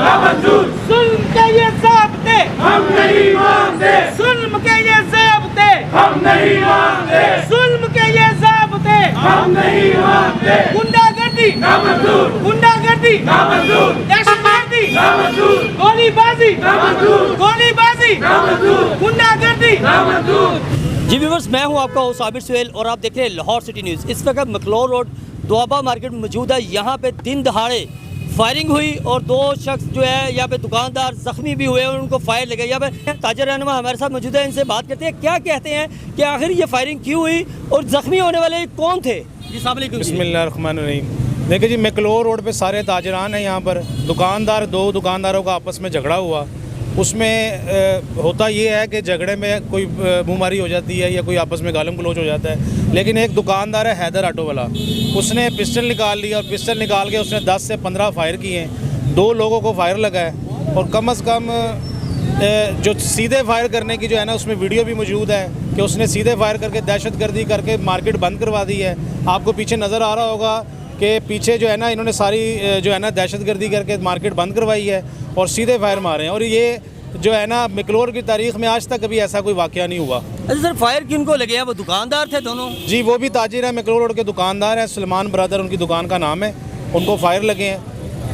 نامنظور، ظلم کے یہ ضابطے ہم نہیں مانتے، ظلم کے یہ ضابطے ہم نہیں مانتے، ظلم کے یہ ضابطے ہم نہیں مانتے، گنڈا گردی نامنظور، گنڈا گردی نامنظور، دہشت گردی نامنظور، گولی بازی نامنظور، گولی بازی نامنظور، گنڈا گردی نامنظور۔ جی ویورز، میں ہوں آپ کا ہوسٹ عابر سہیل اور آپ دیکھ رہے ہیں لاہور سٹی نیوز۔ اس وقت مکلور روڈ دوابہ مارکیٹ میں موجود ہے۔ یہاں پہ دن دہاڑے فائرنگ ہوئی اور 2 شخص جو ہے یہاں پہ دکاندار زخمی بھی ہوئے اور ان کو فائر لگے۔ یہاں پہ تاجر رہنما ہمارے ساتھ موجود ہے، ان سے بات کرتے ہیں کیا کہتے ہیں کہ آخر یہ فائرنگ کیوں ہوئی اور زخمی ہونے والے کون تھے۔ جی السلام علیکم۔ بسم اللہ الرحمن الرحیم۔ دیکھیں جی، مکلور روڈ پہ سارے تاجران ہیں، یہاں پر دکاندار 2 دکانداروں کا آپس میں جھگڑا ہوا۔ اس میں ہوتا یہ ہے کہ جھگڑے میں کوئی بیماری ہو جاتی ہے یا کوئی آپس میں گالم گلوچ ہو جاتا ہے، لیکن ایک دکاندار ہے حیدر آٹو والا، اس نے پسٹل نکال لیا اور پسٹل نکال کے اس نے 10 سے 15 فائر کیے ہیں، 2 لوگوں کو فائر لگا ہے اور کم از کم جو سیدھے فائر کرنے کی جو ہے نا اس میں ویڈیو بھی موجود ہے کہ اس نے سیدھے فائر کر کے دہشت گردی کر کے مارکیٹ بند کروا دی ہے۔ آپ کو پیچھے نظر آ رہا ہوگا کہ پیچھے جو ہے نا انہوں نے ساری جو ہے نا دہشت گردی کر کے مارکیٹ بند کروائی ہے اور سیدھے فائر مارے ہیں، اور یہ جو ہے نا مکلور کی تاریخ میں آج تک کبھی ایسا کوئی واقعہ نہیں ہوا۔ اچھا سر، فائر کن کو لگے ہیں؟ وہ دکاندار تھے دونوں؟ جی وہ بھی تاجر ہیں، مکلور روڈ کے دکاندار ہیں، سلمان برادر ان کی دکان کا نام ہے، ان کو فائر لگے ہیں۔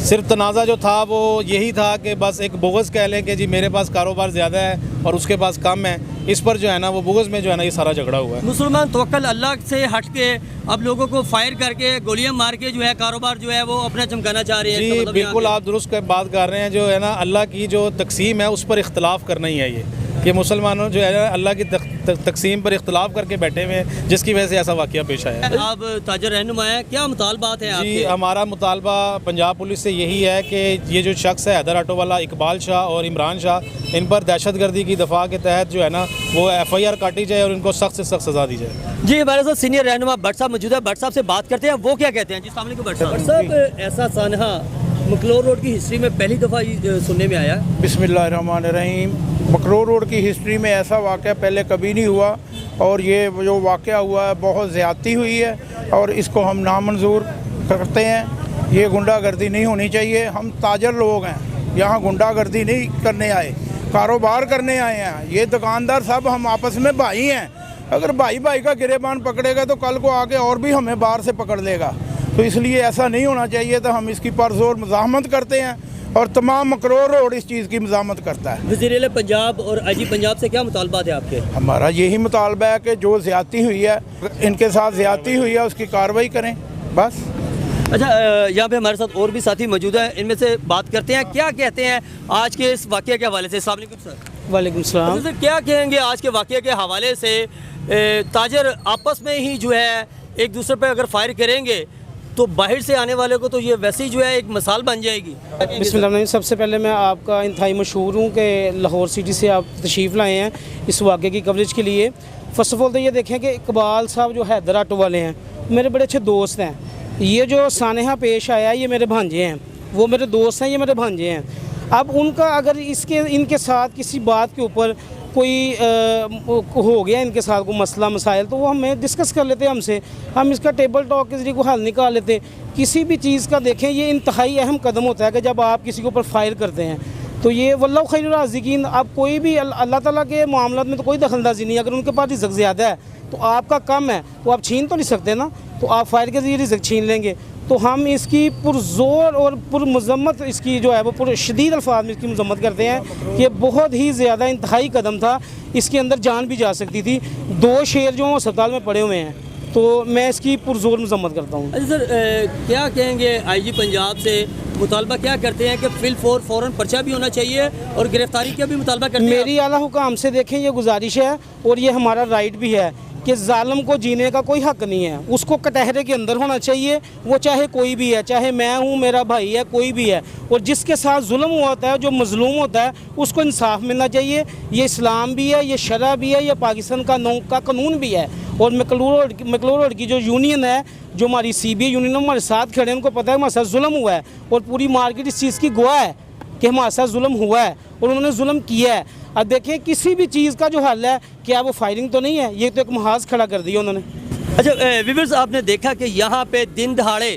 صرف تنازع جو تھا وہ یہی تھا کہ بس ایک بغض کہہ لیں کہ جی میرے پاس کاروبار زیادہ ہے اور اس کے پاس کم ہے، اس پر جو ہے نا وہ بغض میں جو ہے نا یہ سارا جھگڑا ہوا ہے۔ مسلمان توکل اللہ سے ہٹ کے اب لوگوں کو فائر کر کے گولیاں مار کے جو ہے کاروبار جو ہے وہ اپنا چمکانا چاہ رہے ہیں۔ جی بالکل آپ درست بات کر رہے ہیں، جو ہے نا اللہ کی جو تقسیم ہے اس پر اختلاف کرنا ہی ہے یہ مسلمانوں جو ہے نا اللہ کی تقسیم پر اختلاف کر کے بیٹھے ہوئے ہیں، جس کی وجہ سے ایسا واقعہ پیش آیا ہے۔ آپ تاجر رہنما ہیں، کیا مطالبات ہیں آپ جی کے؟ ہمارا مطالبہ پنجاب پولیس سے یہی ہے کہ یہ جو شخص ہے حیدر آٹو والا، اقبال شاہ اور عمران شاہ، ان پر دہشت گردی کی دفعہ کے تحت جو ہے نا وہ FIR کاٹی جائے اور ان کو سخت سے سخت سزا دی جائے۔ جی ہمارے ساتھ سینئر رہنما بٹ صاحب موجود ہے، بٹ صاحب سے بات کرتے ہیں وہ کیا کہتے ہیں۔ جی السلام علیکم بٹ صاحب، ایسا سانحہ مکلور روڈ کی ہسٹری میں پہلی دفعہ سننے میں آیا۔ بسم اللہ الرحمن الرحیم۔ مکلور روڈ کی ہسٹری میں ایسا واقعہ پہلے کبھی نہیں ہوا اور یہ جو واقعہ ہوا ہے بہت زیادتی ہوئی ہے اور اس کو ہم نامنظور کرتے ہیں۔ یہ غنڈہ گردی نہیں ہونی چاہیے۔ ہم تاجر لوگ ہیں، یہاں غنڈہ گردی نہیں کرنے آئے، کاروبار کرنے آئے ہیں۔ یہ دکاندار صاحب ہم آپس میں بھائی ہیں، اگر بھائی بھائی کا گریبان پکڑے گا تو کل کو آگے اور بھی ہمیں باہر سے پکڑ لے گا، تو اس لیے ایسا نہیں ہونا چاہیے تھا۔ ہم اس کی پرزور مزاحمت کرتے ہیں اور تمام مکلور روڈ اس چیز کی مزاحمت کرتا ہے۔ وزیر اعلیٰ پنجاب اور IG پنجاب سے کیا مطالبات ہیں آپ کے؟ ہمارا یہی مطالبہ ہے کہ جو زیادتی ہوئی ہے، ان کے ساتھ زیادتی ہوئی ہے، اس کی کارروائی کریں بس۔ اچھا یہاں پہ ہمارے ساتھ اور بھی ساتھی موجود ہیں، ان میں سے بات کرتے ہیں کیا کہتے ہیں آج کے اس واقعے کے حوالے سے۔ السلام علیکم سر۔ وعلیکم السلام۔ سر کیا کہیں گے آج کے واقعے کے حوالے سے؟ تاجر آپس میں ہی جو ہے ایک دوسرے پہ اگر فائر کریں گے تو باہر سے آنے والے کو تو یہ ویسے ہی جو ہے ایک مثال بن جائے گی۔ بسم اللہ الرحمن الرحیم۔ سب سے پہلے میں آپ کا انتہائی مشہور ہوں کہ لاہور سٹی سے آپ تشریف لائے ہیں اس واقعے کی کوریج کے لیے۔ فرسٹ آف آل تو یہ دیکھیں کہ اقبال صاحب جو حیدر آٹو والے ہیں میرے بڑے اچھے دوست ہیں۔ یہ جو سانحہ پیش آیا یہ میرے بھانجے ہیں، وہ میرے دوست ہیں، یہ میرے بھانجے ہیں۔ اب ان کا اگر ان کے ساتھ کسی بات کے اوپر کوئی ہو گیا، ان کے ساتھ کوئی مسئلہ مسائل، تو وہ ہمیں ڈسکس کر لیتے، ہم سے ہم اس کا ٹیبل ٹاک کے ذریعے کو حل نکال لیتے۔ کسی بھی چیز کا دیکھیں یہ انتہائی اہم قدم ہوتا ہے کہ جب آپ کسی کے اوپر فائر کرتے ہیں تو یہ واللہ خیر الرازقین، آپ کوئی بھی اللہ تعالیٰ کے معاملات میں تو کوئی دخل اندازی نہیں ہے۔ اگر ان کے پاس رزق زیادہ ہے تو آپ کا کم ہے تو آپ چھین تو نہیں سکتے نا، تو آپ فائر کے ذریعے رزق چھین لیں گے۔ تو ہم اس کی پرزور اور پرمذمت اس کی جو ہے وہ پر شدید الفاظ میں اس کی مذمت کرتے ہیں کہ بہت ہی زیادہ انتہائی قدم تھا، اس کے اندر جان بھی جا سکتی تھی۔ 2 شیر جو اسپتال میں پڑے ہوئے ہیں، تو میں اس کی پرزور مذمت کرتا ہوں۔ اچھا سر کیا کہیں گے IG پنجاب سے مطالبہ کیا کرتے ہیں کہ فوراً پرچہ بھی ہونا چاہیے اور گرفتاری کا بھی مطالبہ کرتے ہیں؟ میری اعلیٰ حکام سے دیکھیں یہ گزارش ہے اور یہ ہمارا رائٹ بھی ہے کہ ظالم کو جینے کا کوئی حق نہیں ہے، اس کو کٹہرے کے اندر ہونا چاہیے، وہ چاہے کوئی بھی ہے، چاہے میں ہوں، میرا بھائی ہے، کوئی بھی ہے، اور جس کے ساتھ ظلم ہوا ہوتا ہے، جو مظلوم ہوتا ہے، اس کو انصاف ملنا چاہیے۔ یہ اسلام بھی ہے، یہ شرع بھی ہے، یہ پاکستان کا قانون بھی ہے۔ اور مکلور روڈ کی جو یونین ہے، جو ہماری CBA یونین ہمارے ساتھ کھڑے ہیں، ان کو پتہ ہے ہمارے ساتھ ظلم ہوا ہے اور پوری مارکیٹ اس چیز کی گواہ ہے کہ ہمارے ساتھ ظلم ہوا ہے اور انہوں نے ظلم کیا ہے۔ اب دیکھیں کسی بھی چیز کا جو حل ہے، کیا وہ فائرنگ تو نہیں ہے، یہ تو ایک محاذ کھڑا کر دیا انہوں نے۔ اچھا ویورز، آپ نے دیکھا کہ یہاں پہ دن دہاڑے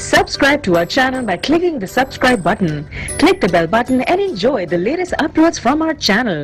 Subscribe to our channel by clicking the subscribe button. Click the bell button and enjoy the latest uploads from our channel.